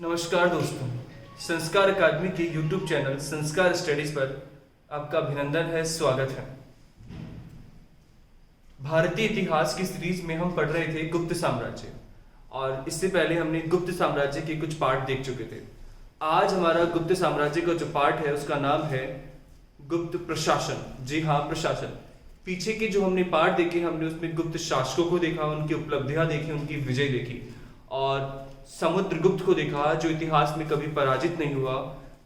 नमस्कार दोस्तों, संस्कार अकादमी के YouTube चैनल संस्कार स्टडीज पर आपका अभिनंदन है, स्वागत है। भारतीय इतिहास की सीरीज में हम पढ़ रहे थे गुप्त साम्राज्य और इससे पहले हमने गुप्त साम्राज्य के कुछ पार्ट देख चुके थे। आज हमारा गुप्त साम्राज्य का जो पार्ट है उसका नाम है गुप्त प्रशासन। जी हाँ, प्रशासन। पीछे के जो हमने पार्ट देखे, हमने उसमें गुप्त शासकों को देखा, उनकी उपलब्धियां देखी, उनकी विजय देखी और समुद्रगुप्त को देखा जो इतिहास में कभी पराजित नहीं हुआ।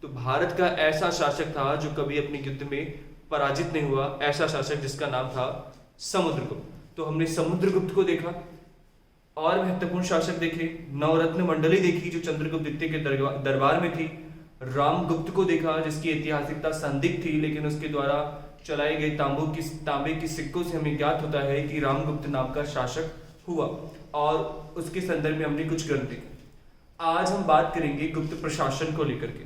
तो भारत का ऐसा शासक था जो कभी अपने युद्ध में पराजित नहीं हुआ, ऐसा शासक जिसका नाम था समुद्रगुप्त। तो हमने समुद्रगुप्त को देखा और महत्वपूर्ण शासक देखे। नवरत्न मंडली देखी जो चंद्रगुप्त द्वितीय के दरबार में थी। रामगुप्त को देखा जिसकी ऐतिहासिकता संदिग्ध थी, लेकिन उसके द्वारा चलाए गए तांबे की सिक्कों से हमें ज्ञात होता है कि रामगुप्त नाम का शासक हुआ और उसके संदर्भ में हमने कुछ ग्रंथ देखे। आज हम बात करेंगे गुप्त प्रशासन को लेकर के।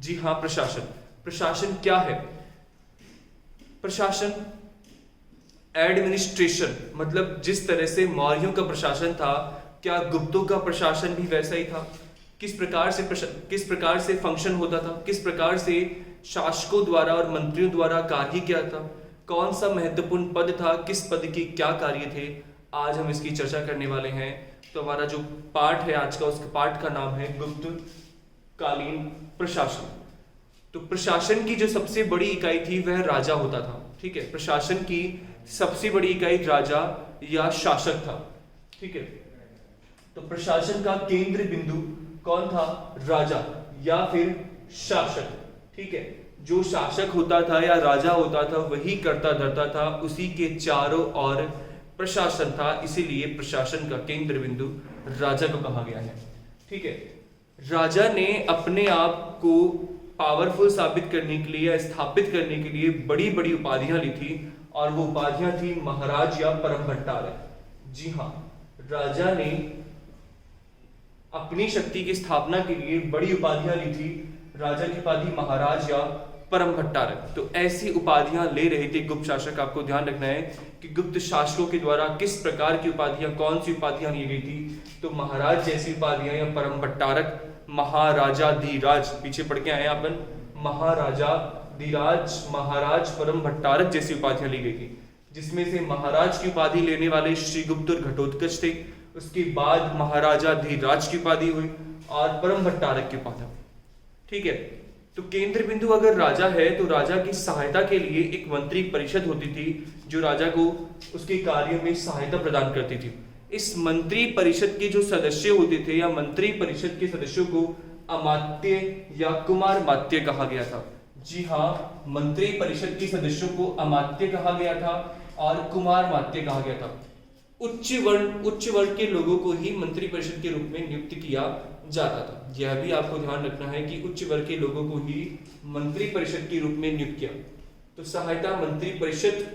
जी हाँ, प्रशासन। प्रशासन क्या है? प्रशासन एडमिनिस्ट्रेशन, मतलब जिस तरह से मौर्यों का प्रशासन था, क्या गुप्तों का प्रशासन भी वैसा ही था? किस प्रकार से फंक्शन होता था, किस प्रकार से शासकों द्वारा और मंत्रियों द्वारा कार्य किया था, कौन सा महत्वपूर्ण पद था, किस पद के क्या कार्य थे, आज हम इसकी चर्चा करने वाले हैं। तो हमारा जो पाठ है आज का, उसके पाठ का नाम है गुप्त कालीन प्रशासन। तो प्रशासन की जो सबसे बड़ी इकाई थी वह राजा होता था। ठीक है, प्रशासन की सबसे बड़ी इकाई राजा या शासक था। ठीक है, तो प्रशासन का केंद्र बिंदु कौन था? राजा या फिर शासक। ठीक है, जो शासक होता था या राजा होता था वही करता धरता था, उसी के चारों ओर प्रशासन था, इसीलिए प्रशासन का केंद्र बिंदु राजा को कहा गया है। ठीक है, राजा ने अपने आप को पावरफुल साबित करने के लिए या स्थापित करने के लिए बड़ी बड़ी उपाधियां ली थी और वो उपाधियां थी महाराज या परम भट्टारक। जी हाँ, राजा ने अपनी शक्ति की स्थापना के लिए बड़ी उपाधियां ली थी। राजा की उपाधि महाराज या परम भट्टारक। तो ऐसी उपाधियां ले रहे थे गुप्त शासक। आपको ध्यान रखना है कि गुप्त शासकों के द्वारा किस प्रकार की उपाधियां, कौन सी उपाधियां ली गई थी। तो महाराज जैसी उपाधियां या परम भट्टारक, महाराजाधिराज, पीछे पढ़ के आए अपन, महाराजाधिराज, महाराज, परम भट्टारक जैसी उपाधियां ली गई थी, जिसमें से महाराज की उपाधि लेने वाले श्रीगुप्त और घटोत्कच थे। उसके बाद महाराजाधिराज की उपाधि हुई और परम भट्टारक की उपाधि। ठीक है, तो केंद्र बिंदु अगर राजा है तो राजा की सहायता के लिए एक मंत्री परिषद होती थी जो राजा को उसके कार्य में सहायता प्रदान करती थी। इस मंत्री परिषद के जो सदस्य होते थे या मंत्री परिषद के सदस्यों को अमात्य या कुमार मात्य कहा गया था। जी हाँ, मंत्री परिषद के सदस्यों को अमात्य कहा गया था और कुमार मात्य कहा गया था। उच्च वर्ण के लोगों को ही मंत्री परिषद के रूप में नियुक्त किया जाता था। यह भी आपको ध्यान रखना है कि उच्च वर्ग के लोगों को ही मंत्री परिषद के रूप में नियुक्त किया। तो सहायता मंत्री परिषद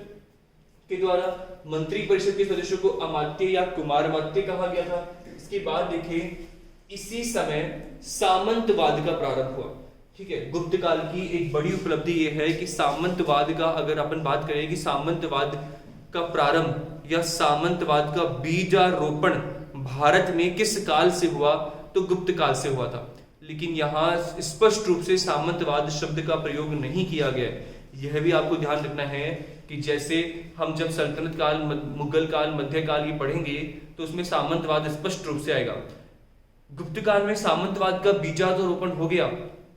के द्वारा मंत्री परिषद के सदस्यों को अमात्य या कुमार मात्य कहा गया था। इसके बाद देखिए, इसी समय सामंतवाद का प्रारंभ हुआ। ठीक है, गुप्त काल की एक बड़ी उपलब्धि यह है कि सामंतवाद का, अगर अपन बात करें कि सामंतवाद का प्रारंभ या सामंतवाद का बीजारोपण भारत में किस काल से हुआ, तो गुप्त काल से हुआ था। लेकिन यहाँ स्पष्ट रूप से सामंतवाद शब्द का प्रयोग नहीं किया गया। यह भी आपको ध्यान रखना है कि जैसे हम जब सल्तनत काल, मुगल काल, मध्यकाल ये पढ़ेंगे तो उसमें सामंतवाद स्पष्ट रूप से आएगा। गुप्त काल में सामंतवाद का बीजारोपण हो गया,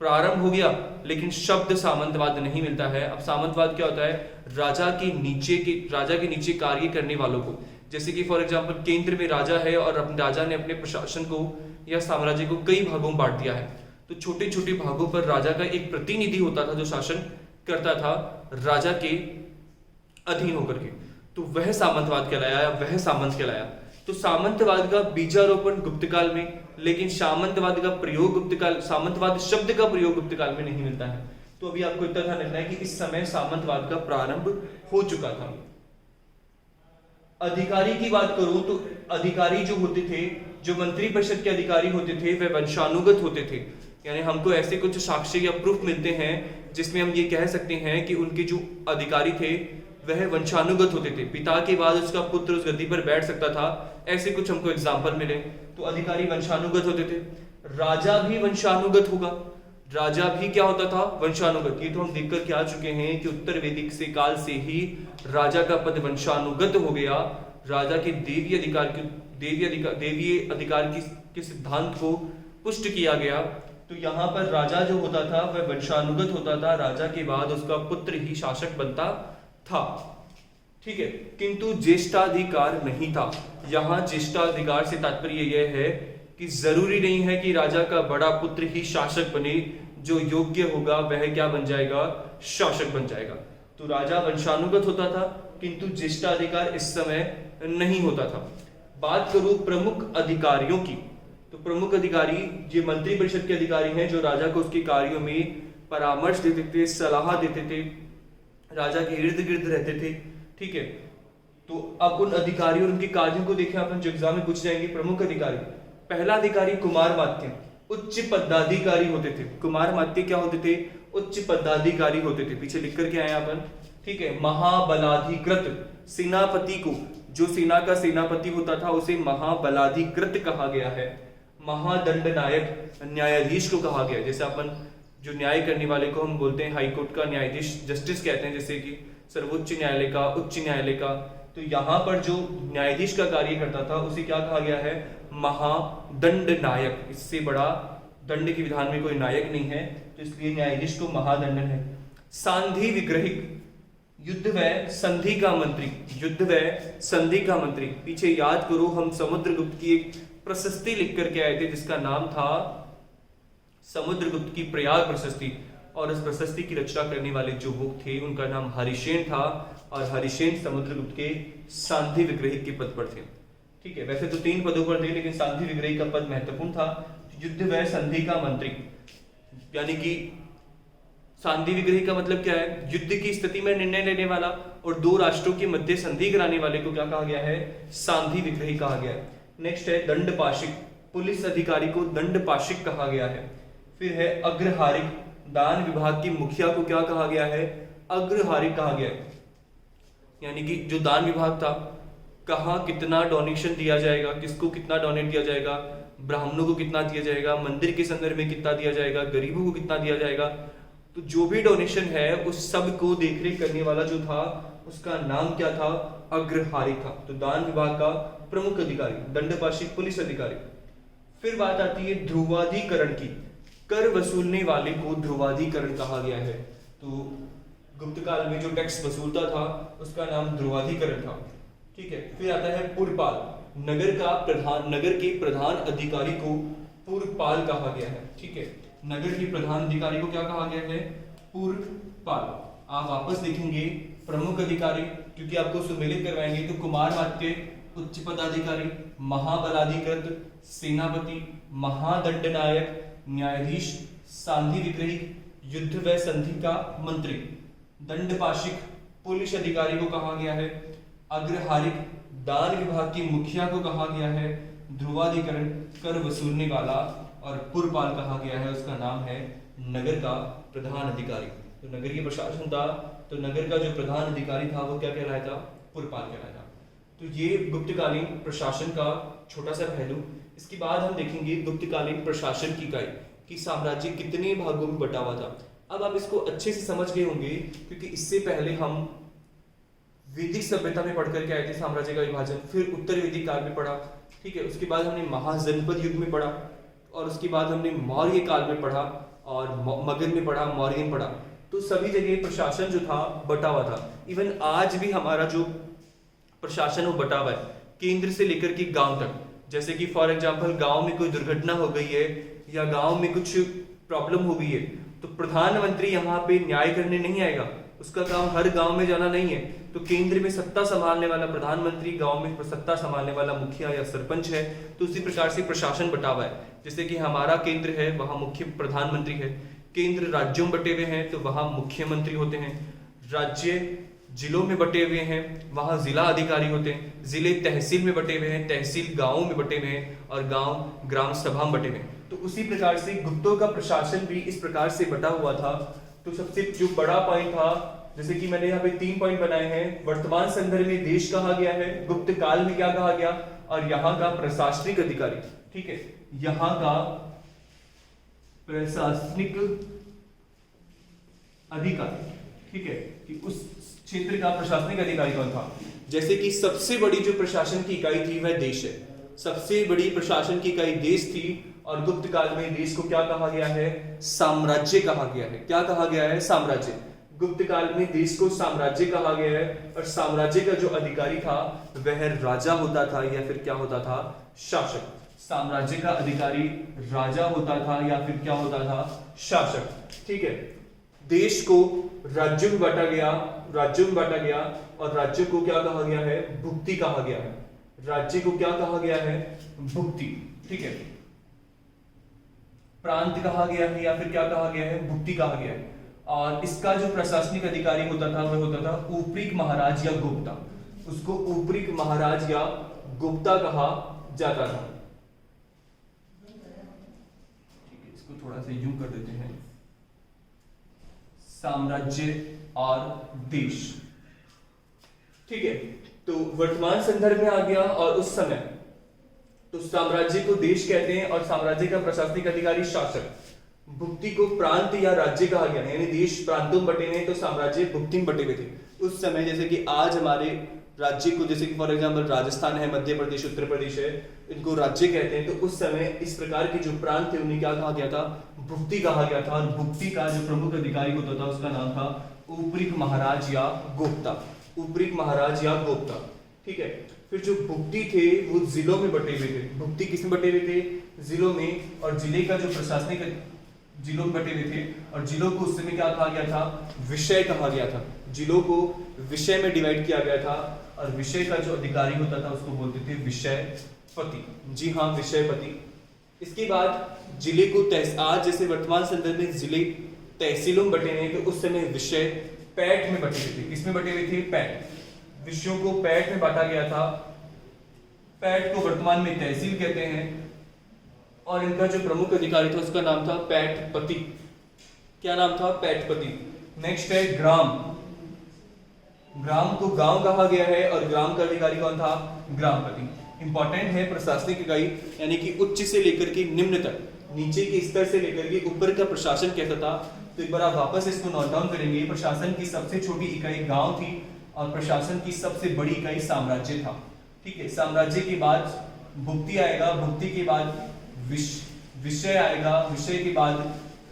प्रारंभ हो गया, लेकिन शब्द सामंतवाद नहीं मिलता है। अब सामंतवाद क्या होता है? राजा के नीचे कार्य करने वालों को, जैसे कि फॉर एग्जांपल केंद्र में राजा है और राजा ने अपने प्रशासन को या साम्राज्य को कई भागों में बांट दिया है, तो छोटे छोटे भागों पर राजा का एक प्रतिनिधि होता था जो शासन करता था राजा के अधीन होकर के। तो वह सामंतवाद कहलाया, वह सामंत कहलाया। तो सामंतवाद का बीजारोपण गुप्त काल में, लेकिन सामंतवाद का प्रयोग सामंतवाद शब्द का प्रयोग गुप्त काल में नहीं मिलता है। तो अभी आपको इतना ध्यान रखना है कि इस समय सामंतवाद का प्रारंभ हो चुका था। अधिकारी की बात करूं तो अधिकारी जो होते थे, जो मंत्री परिषद के अधिकारी होते थे, वे वंशानुगत होते थे। यानी हमको ऐसे कुछ साक्ष्य या प्रूफ मिलते हैं जिसमें हम ये कह सकते हैं कि उनके जो अधिकारी थे वह वंशानुगत होते थे। पिता के बाद उसका पुत्र उस गद्दी पर बैठ सकता था, ऐसे कुछ हमको एग्जाम्पल मिले। तो अधिकारी वंशानुगत होते थे। राजा भी वंशानुगत होगा। राजा भी क्या होता था? वंशानुगत। ये तो हम देखकर के आ चुके हैं कि उत्तर वैदिक से काल से ही राजा का पद वंशानुगत हो गया। राजा के देवीय अधिकार के सिद्धांत को पुष्ट किया गया। तो यहाँ पर राजा जो होता था वह वंशानुगत होता था, राजा के बाद उसका पुत्र ही शासक बनता था। ठीक है, किंतु ज्येष्ठाधिकार नहीं था। यहाँ ज्येष्ठाधिकार से तात्पर्य यह है कि जरूरी नहीं है कि राजा का बड़ा पुत्र ही शासक बने, जो योग्य होगा वह क्या बन जाएगा? शासक बन जाएगा। तो राजा वंशानुगत होता था किंतु ज्येष्ठाधिकार इस समय नहीं होता था। बात करूं प्रमुख अधिकारियों की, तो प्रमुख अधिकारी ये मंत्री परिषद के अधिकारी हैं जो राजा को उसके कार्यों में परामर्श देते थे, सलाह देते थे, राजा के इर्द गिर्द रहते थे। ठीक है, तो अब उन अधिकारियों और उनके कार्यों को देखें अपन, जो एग्जाम में पूछ जाएंगे। प्रमुख अधिकारी, पहला अधिकारी कुमारमात्य, उच्च पदाधिकारी होते थे। कुमारमात्य क्या होते थे? उच्च पदाधिकारी होते थे। पीछे लिख करके आए अपन। ठीक है, महाबलाधिकृत, सेनापति को, जो सेना का सेनापति होता था उसे महाबलाधिकृत कहा गया है। महादंडनायक, न्यायाधीश को कहा गया। जैसे अपन जो न्याय करने वाले को हम बोलते हैं हाई कोर्ट का न्यायाधीश, जस्टिस कहते हैं, जैसे कि सर्वोच्च न्यायालय का, उच्च न्यायालय का। तो यहाँ पर जो न्यायाधीश का कार्य करता था उसे क्या कहा गया है? महादंड नायक। इससे बड़ा दंड के विधान में कोई नायक नहीं है, तो इसलिए न्यायाधीश को महादंडन है। सांधि विग्रहिक, युद्ध व संधि का मंत्री, युद्ध व संधि का मंत्री। पीछे याद करो हम समुद्रगुप्त की एक प्रशस्ति लिख करके आए थे जिसका नाम था समुद्रगुप्त की प्रयाग प्रशस्ति, और इस प्रशस्ति की रचना करने वाले जो लोग थे उनका नाम हरिसेन था, और हरिसेन समुद्रगुप्त के सांधि विग्रहिक के पद पर थे। ठीक है, वैसे तो 3 पदों पर थे लेकिन सांधि विग्रहिक का पद महत्वपूर्ण था। युद्ध व संधि का मंत्री, यानी कि सांधि विग्रही का मतलब क्या है? युद्ध की स्थिति में निर्णय लेने वाला, और 2 राष्ट्रों के मध्य संधि कराने वाले को क्या कहा गया है? सांधि विग्रही कहा गया है। नेक्स्ट है दंडपाशिक, पुलिस अधिकारी को दंडपाशिक कहा गया है। फिर है अग्रहारिक, दान विभाग की मुखिया को क्या कहा गया है? अग्रहारिक कहा गया है। यानी कि जो दान विभाग था, कहाँ कितना डोनेशन दिया जाएगा, किसको कितना डोनेट दिया जाएगा, ब्राह्मणों को कितना दिया जाएगा, मंदिर के संदर्भ में कितना दिया जाएगा, गरीबों को कितना दिया जाएगा, तो जो भी डोनेशन है उस सब को देखरेख करने वाला जो था उसका नाम क्या था? अग्रहारिक था। तो दान विभाग का प्रमुख अधिकारी, दंडपाशिक, पुलिस अधिकारी। फिर बात आती है ध्रुवाधिकरण की, कर वसूलने वाले को ध्रुवाधिकरण कहा गया है। तो गुप्त काल में जो टैक्स वसूलता था उसका नाम ध्रुवाधिकरण था। ठीक है, फिर आता है पुरपाल, नगर के प्रधान अधिकारी को पुरपाल कहा गया है। ठीक है, नगर के प्रधान अधिकारी को क्या कहा गया है? पुरपाल। आप वापस देखेंगे प्रमुख अधिकारी, क्योंकि आपको सुमेलित करवाएंगे, तो कुमारमात्य उच्च पदाधिकारी, महाबलाधिकृत सेनापति, महादंडनायक न्यायाधीश, सांधि विग्रही युद्ध व संधि का मंत्री, दंडपाशिक पुलिस अधिकारी को कहा गया है, अग्रहारिक दान विभाग की मुखिया को कहा गया है, ध्रुवाधिकरण कर वसूलने वाला, और पुरपाल कहा गया है उसका नाम है नगर का प्रधान अधिकारी। तो नगरीय प्रशासन था, तो नगर का जो प्रधान अधिकारी था वो क्या कहलाया था? पुरपाल कहलाया था। तो ये गुप्तकालीन प्रशासन का छोटा सा पहलू। इसके बाद हम देखेंगे गुप्तकालीन प्रशासन की इकाई कि साम्राज्य कितने भागों में बटा हुआ था। अब आप इसको अच्छे से समझ गए होंगे क्योंकि इससे पहले हम वैदिक सभ्यता में पढ़ करके आए थे साम्राज्य का विभाजन, फिर उत्तर वैदिक काल में पढ़ा। ठीक है, उसके बाद हमने महाजनपद युग में पढ़ा, और उसके बाद हमने मौर्य काल में पढ़ा, और मगध में पढ़ा, मौर्य में पढ़ा। तो सभी जगह प्रशासन जो था बटा हुआ था। इवन आज भी हमारा जो प्रशासन वो बटा हुआ है, केंद्र से लेकर के गांव तक। जैसे कि फॉर एग्जांपल गांव में कोई दुर्घटना हो गई है या गांव में कुछ प्रॉब्लम हो गई है, तो प्रधानमंत्री यहाँ पे न्याय करने नहीं आएगा, उसका काम हर गांव में जाना नहीं है। तो केंद्र में सत्ता संभालने वाला प्रधानमंत्री, गांव में सत्ता संभालने वाला मुखिया या सरपंच है। तो उसी प्रकार से प्रशासन बटा हुआ है। जैसे कि हमारा केंद्र है, वहां मुख्य प्रधानमंत्री है। केंद्र राज्यों में बटे हुए हैं, तो वहां मुख्यमंत्री होते हैं। राज्य जिलों में बटे हुए हैं, वहां जिला अधिकारी होते हैं। जिले तहसील में बटे हुए हैं, तहसील गांवों में बटे हुए हैं, और गांव ग्राम सभा में बटे हुए हैं। तो उसी प्रकार से गुप्तों का प्रशासन भी इस प्रकार से बटा हुआ था। तो सबसे जो बड़ा पॉइंट था, जैसे कि मैंने यहाँ पे 3 पॉइंट बनाए हैं। वर्तमान संदर्भ में देश कहा गया है, गुप्त काल में क्या कहा गया, और यहाँ का प्रशासनिक अधिकारी। ठीक है, यहाँ का प्रशासनिक अधिकारी, ठीक है, कि उस क्षेत्र का प्रशासनिक अधिकारी कौन था। जैसे कि सबसे बड़ी जो प्रशासन की इकाई थी वह देश है, सबसे बड़ी प्रशासन की इकाई देश थी, और गुप्त काल में देश को क्या कहा गया है, साम्राज्य कहा गया है। क्या कहा गया है, साम्राज्य। गुप्त काल में देश को साम्राज्य कहा गया है, और साम्राज्य का जो अधिकारी था वह राजा होता था या फिर क्या होता था, शासक। साम्राज्य का अधिकारी राजा होता था या फिर क्या होता था, शासक, ठीक है। देश को राज्यों में बांटा गया, और राज्यों को क्या कहा गया है, भुक्ति कहा गया है। राज्य को क्या कहा गया है, भुक्ति, ठीक है। प्रांत कहा गया है या फिर क्या कहा गया है, भुक्ति कहा गया है। और इसका जो प्रशासनिक अधिकारी होता था वह होता था ऊपरी महाराज या गुप्ता। उसको ऊपरी महाराज या गुप्ता कहा जाता था। ठीक है, इसको थोड़ा सा यूं कर देते हैं, साम्राज्य और देश, ठीक है। तो वर्तमान संदर्भ में आ गया, और उस समय तो साम्राज्य को देश कहते हैं, और साम्राज्य का प्रशासनिक अधिकारी शासक। भुक्ति को प्रांत या राज्य कहा गया, यानी देश प्रांतों में बटे हुए तो साम्राज्य भुक्ति में बटे हुए थे उस समय। जैसे कि आज हमारे राज्य को, जैसे कि फॉर एग्जांपल राजस्थान है, मध्य प्रदेश, उत्तर प्रदेश है, इनको राज्य कहते हैं। तो उस समय इस प्रकार के जो प्रांत थे उन्हें क्या कहा गया था, भुक्ति कहा गया था। और भुक्ति का जो प्रमुख अधिकारी होता था उसका नाम था ऊपरी महाराज या गोप्ता, ऊपरी महाराज या गोप्ता, ठीक है। फिर जो भुक्ति थे वो जिलों में बटे हुए थे। भुक्ति किस में बटे हुए थे, जिलों में, और जिले का जो प्रशासनिक जिलों में बटे हुए थे, और जिलों को उस समय क्या कहा गया था, विषय कहा गया था। जिलों को विषय में डिवाइड किया गया था, और विषय का जो अधिकारी होता था उसको बोलते थे विषयपति। जी हाँ, विषयपति। इसके बाद जिले को आज जैसे वर्तमान संदर्भ में जिले तहसीलों में बटे हुए, तो उस समय विषय पैठ में बटे हुए थे। किसमें बटे हुए थे, पैठ। विषयों को पैठ में बांटा गया था। पैठ को वर्तमान में तहसील कहते हैं, और इनका जो प्रमुख अधिकारी था उसका नाम था पैठपति। क्या नाम था, पैठपति। नेक्स्ट है ग्राम। ग्राम को गांव कहा गया है, और ग्राम का अधिकारी कौन था, ग्रामपति। इंपॉर्टेंट है प्रशासनिक इकाई, यानी कि उच्च से लेकर के निम्न तक, नीचे के स्तर से लेकर के ऊपर का प्रशासन कैसा था। तो एक बार आप वापस इसको नोट डाउन करेंगे। प्रशासन की सबसे छोटी इकाई गांव थी, और प्रशासन की सबसे बड़ी इकाई साम्राज्य था, ठीक है। साम्राज्य के बाद भुक्ति आएगा, भुक्ति के बाद विषय आएगा, विषय के बाद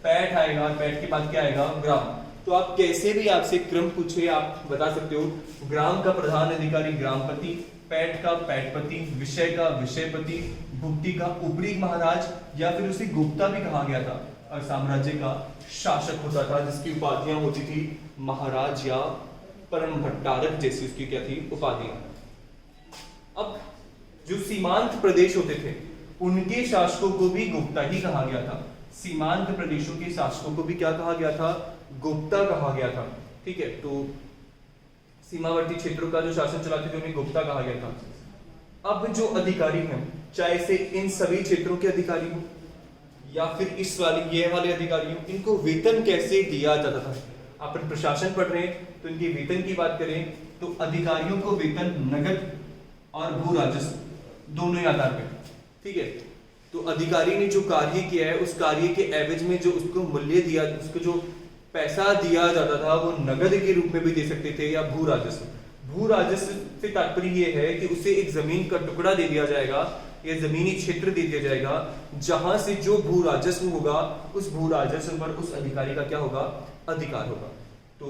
पैठ आएगा, और पैठ के बाद क्या आएगा, ग्राम। तो आप कैसे भी आपसे क्रम पूछे आप बता सकते हो। ग्राम का प्रधान अधिकारी ग्रामपति, पैठ का पैठपति, विषय का विषयपति, भुक्ति का ऊपरी महाराज या फिर उसे गुप्ता भी कहा गया था, और साम्राज्य का शासक होता था, जिसकी उपाधियां होती थी महाराज या परम भट्टारक जैसी उसकी क्या थी, उपाधियां। अब जो सीमांत प्रदेश होते थे उनके शासकों को भी गुप्ता ही कहा गया था। सीमांत प्रदेशों के शासकों को भी क्या कहा गया था, गुप्ता कहा गया था, ठीक है। तो सीमावर्ती क्षेत्रों का जो शासन चलाते थे उन्हें गुप्ता कहा गया था। अब जो अधिकारी हैं, चाहे से इन सभी क्षेत्रों के अधिकारी हो या फिर इस वाले ये वाले अधिकारी हो, इनको वेतन कैसे दिया जाता था। अपन प्रशासन पढ़ रहे हैं तो इनके वेतन की बात करें तो अधिकारियों को वेतन नगद और भू राजस्व दोनों ही आधार पर, ठीक है। तो अधिकारी ने जो कार्य किया है उस कार्य के एवज में जो उसको मूल्य दिया, उसको जो पैसा दिया जाता था वो नगद के रूप में भी दे सकते थे या भू राजस्व। भू राजस्व से तात्पर्य ये है कि उसे एक जमीन का टुकड़ा दे दिया जाएगा या जमीनी क्षेत्र दे दिया जाएगा, जहां से जो भू राजस्व होगा उस भू राजस्व पर उस अधिकारी का क्या होगा, अधिकार होगा। तो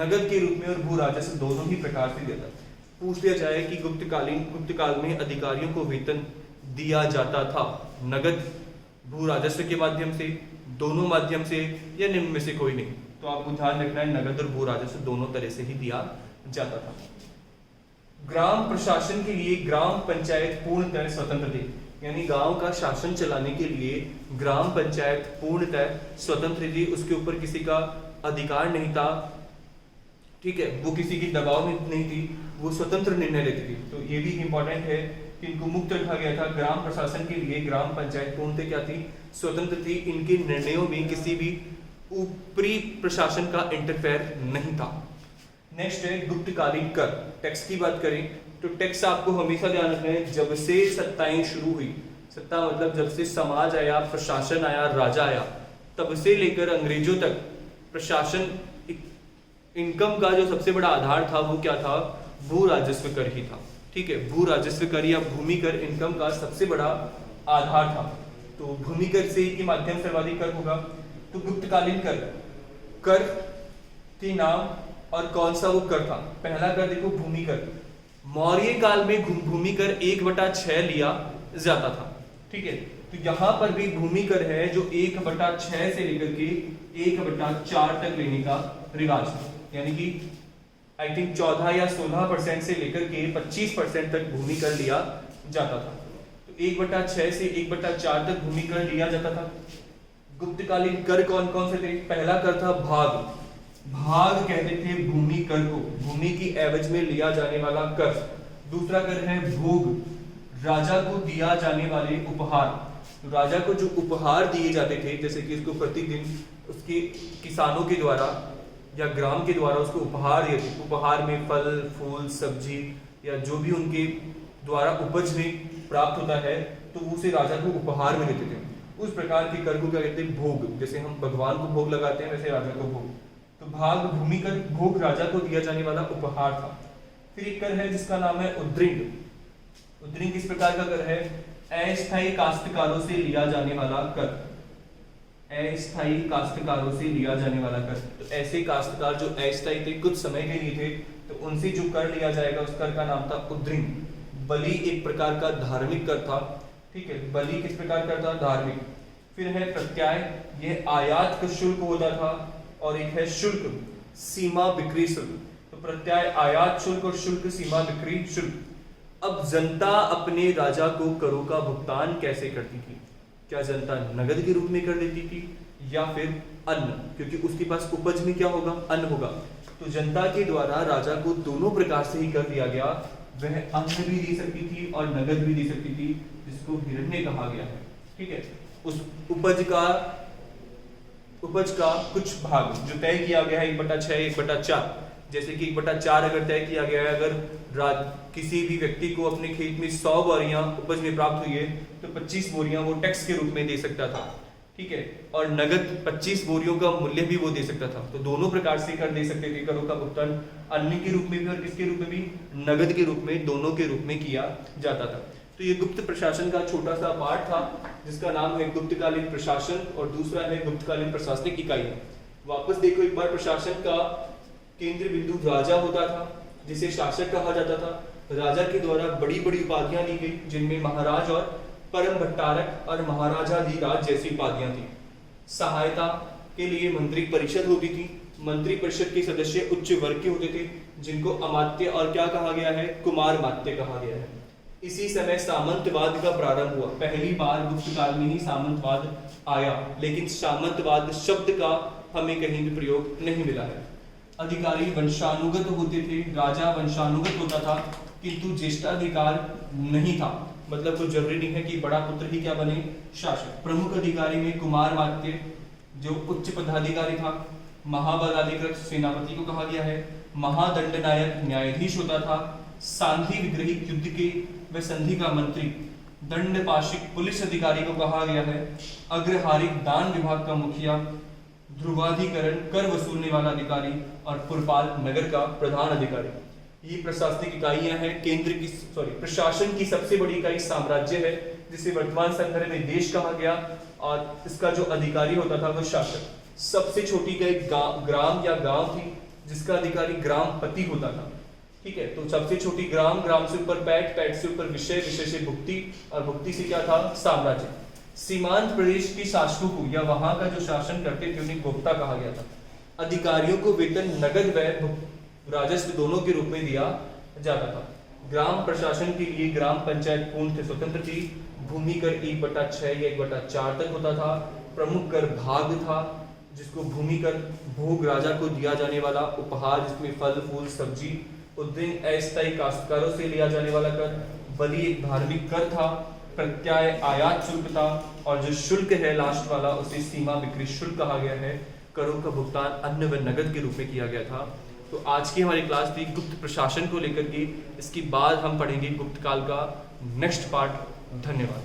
नगद के रूप में और भू राजस्व दोनों ही प्रकार से दिया जाता है। पूछ लिया जाए कि गुप्त काल में अधिकारियों को वेतन दिया जाता था नगद भू राजस्व के माध्यम से, दोनों माध्यम से, या निम्न में से कोई नहीं, तो आपको ध्यान रखना है नगद और भू राजस्व दोनों तरह से ही दिया जाता था। ग्राम प्रशासन के लिए ग्राम पंचायत पूर्णतः स्वतंत्र थी, यानी गांव का शासन चलाने के लिए ग्राम पंचायत पूर्णतः स्वतंत्र थी, उसके ऊपर किसी का अधिकार नहीं था, ठीक है। वो किसी की दबाव में नहीं थी, वो स्वतंत्र निर्णय लेती थी। तो ये भी इंपॉर्टेंट है कि इनको मुक्त रखा गया था। ग्राम प्रशासन के लिए ग्राम पंचायत पूर्णतः क्या थी, स्वतंत्र थी। इनके निर्णयों में किसी भी ऊपरी प्रशासन का इंटरफेयर नहीं था। नेक्स्ट है गुप्तकालीन कर। टैक्स की बात करें तो टैक्स आपको हमेशा ध्यान रखना है, जब से सत्ताएं शुरू हुई, सत्ता मतलब जब से समाज आया, प्रशासन आया, राजा आया, तब से लेकर अंग्रेजों तक प्रशासन, इनकम का जो सबसे बड़ा आधार था वो क्या था? भू राजस्व कर ही था। ठीक है, भू राजस्व कर या भूमि कर इनकम का सबसे बड़ा आधार था। तो भूमि कर से के माध्यम से सर्वाधिक कर होगा। तो गुप्तकालीन कर, कर के नाम और कौन सा वो कर था? पहला कर देखो भूमि कर। मौर्य काल में भूमि कर 1/6 लिया जाता था। ठीक है, तो यहाँ पर भी भूमि कर है जो 1/6 से लेकर के 1/4 तक लेने का रिवाज है। यानी कि आई थिंक 14 या 16% से लेकर के 25% तक भूमि कर लिया जाता था। तो 1/6 से 1/4 तक भूमि कर लिया जाता था। गुप्तकालीन कर कौन कौन से थे? पहला कर था भाग। भाग कहते थे भूमि कर को, भूमि की एवज में लिया जाने वाला कर। दूसरा कर है भोग, राजा को दिया जाने वाले उपहार। तो राजा को जो उपहार दिए जाते थे, जैसे कि उसको प्रतिदिन उसके किसानों के द्वारा या ग्राम के द्वारा उसको उपहार दिए थे। उपहार में फल फूल सब्जी या जो भी उनके द्वारा उपज में प्राप्त होता है तो उसे राजा को उपहार में देते थे। उस प्रकार के कर को क्या कहते हैं? भोग। जैसे हम भगवान को भोग लगाते हैं वैसे राजा को भोग। तो भाग भूमि कर, भोग राजा को दिया जाने वाला उपहार था। फिर एक कर है जिसका नाम है उद्रिंग। उद्रिंग किस प्रकार का कर है? अस्थायी काश्तकारों से लिया जाने वाला कर। अस्थायी काश्तकारों से लिया जाने वाला कर। तो ऐसे काश्तकार जो अस्थायी थे, कुछ समय के लिए थे, तो उनसे जो कर लिया जाएगा उस कर का नाम था उद्रिंग। बलि एक प्रकार का धार्मिक कर था। ठीक है, बलि किस प्रकार का था? धार्मिक। फिर है प्रत्याय, यह आयात का शुल्क होता था। और एक है शुल्क, सीमा बिक्री शुल्क। तो प्रत्याय आयात शुल्क और शुल्क सीमा बिक्री शुल्क। अब जनता अपने राजा को करों का भुगतान कैसे करती थी? क्या जनता नगद के रूप में कर देती थी या फिर अन्न? क्योंकि उसके पास उपज में क्या होगा? अन्न होगा। तो जनता के द्वारा राजा को दोनों प्रकार से ही कर दिया गया। वह अन्न भी दे सकती थी और नगद भी दे सकती थी, जिसको हिरण्य कहा गया है। ठीक है, उस उपज का कुछ भाग जो तय किया गया है 1/6 1/4, जैसे कि 1/4 अगर तय किया गया है, अगर किसी भी व्यक्ति को अपने खेत में 100 बोरियां उपज में प्राप्त हुई है तो 25 बोरियां वो टैक्स के रूप में दे सकता था। ठीक है, और नगद 25 बोरियों का मूल्य भी वो दे सकता था। तो दोनों प्रकार से कर दे सकते थे करों का भुगतान, अन्न के रूप में भी और किसके रूप में भी? नगद के रूप में, दोनों के रूप में किया जाता था। तो ये गुप्त प्रशासन का छोटा सा पार्ट था जिसका नाम है गुप्तकालीन प्रशासन और दूसरा है गुप्तकालीन प्रशासनिक इकाइयां। वापस देखो एक बार, प्रशासन का केंद्र बिंदु राजा होता था जिसे शासक कहा जाता था। राजा के द्वारा बड़ी बड़ी उपाधियां ली गई जिनमें महाराज और परम भट्टारक और महाराजाधिराज जैसी उपाधियां थी। सहायता के लिए मंत्री परिषद होती थी। मंत्री परिषद के सदस्य उच्च वर्ग के होते थे जिनको अमात्य और क्या कहा गया है? कुमार मात्य कहा गया है। इसी समय सामंतवाद का प्रारंभ हुआ। पहली बार गुप्त काल में ही सामंतवाद आया, लेकिन सामंतवाद शब्द का हमें कहीं भी प्रयोग नहीं मिला है। अधिकारी वंशानुगत होते थे, राजा वंशानुगत होता था, किंतु ज्येष्ठाधिकार नहीं था। मतलब कोई जरूरी नहीं है कि बड़ा पुत्र ही क्या बने शासक। प्रमुख अधिकारी में कुमार मात्य जो उच्च पदाधिकारी था। महाबलाधिकृत सेनापति को कहा गया है। महादंडनायक न्यायाधीश होता था। सांधि विग्रही युद्ध के व संधि का मंत्री। दंडपाशिक पुलिस अधिकारी को कहा गया है। अग्रहारिक दान विभाग का मुखिया। ध्रुवाधिकरण कर वसूलने वाला अधिकारी और पुरपाल नगर का प्रधान अधिकारी। ये प्रशासनिक इकाइयां हैं। केंद्र की प्रशासन की सबसे बड़ी इकाई साम्राज्य है जिसे वर्तमान संदर्भ में देश कहा गया और इसका जो अधिकारी होता था वो शासक। सबसे छोटी इकाई ग्राम या गांव थी जिसका अधिकारी ग्रामपति होता था। ठीक है, तो सबसे छोटी ग्राम, ग्राम से ऊपर पैठ, पैठ से ऊपर विषय, विषय से भुक्ति और भुक्ति से क्या था? साम्राज्य। सीमांत प्रदेश के शासकों को या वहां का जो शासन करते थे उन्हें गोप्ता कहा गया था। अधिकारियों को वेतन नगद व राजस्व दोनों के रूप में दिया जाता था। ग्राम प्रशासन के लिए ग्राम पंचायत पूर्ण स्वतंत्र थी। भूमि कर 1/6 या 1/4 तक होता था। प्रमुख कर भाग था जिसको भूमि कर भोग राजा को दिया जाने वाला उपहार जिसमें फल फूल सब्जी। उद्रिंग अस्थायी काश्तकारों से लिया जाने वाला कर। बलि एक धार्मिक कर था। प्रत्याय आयात शुल्क था और जो शुल्क है लास्ट वाला उसे सीमा बिक्री शुल्क कहा गया है। करों का भुगतान अन्न व नगद के रूप में किया गया था। तो आज की हमारी क्लास थी गुप्त प्रशासन को लेकर के। इसके बाद हम पढ़ेंगे गुप्त काल का नेक्स्ट पार्ट। धन्यवाद।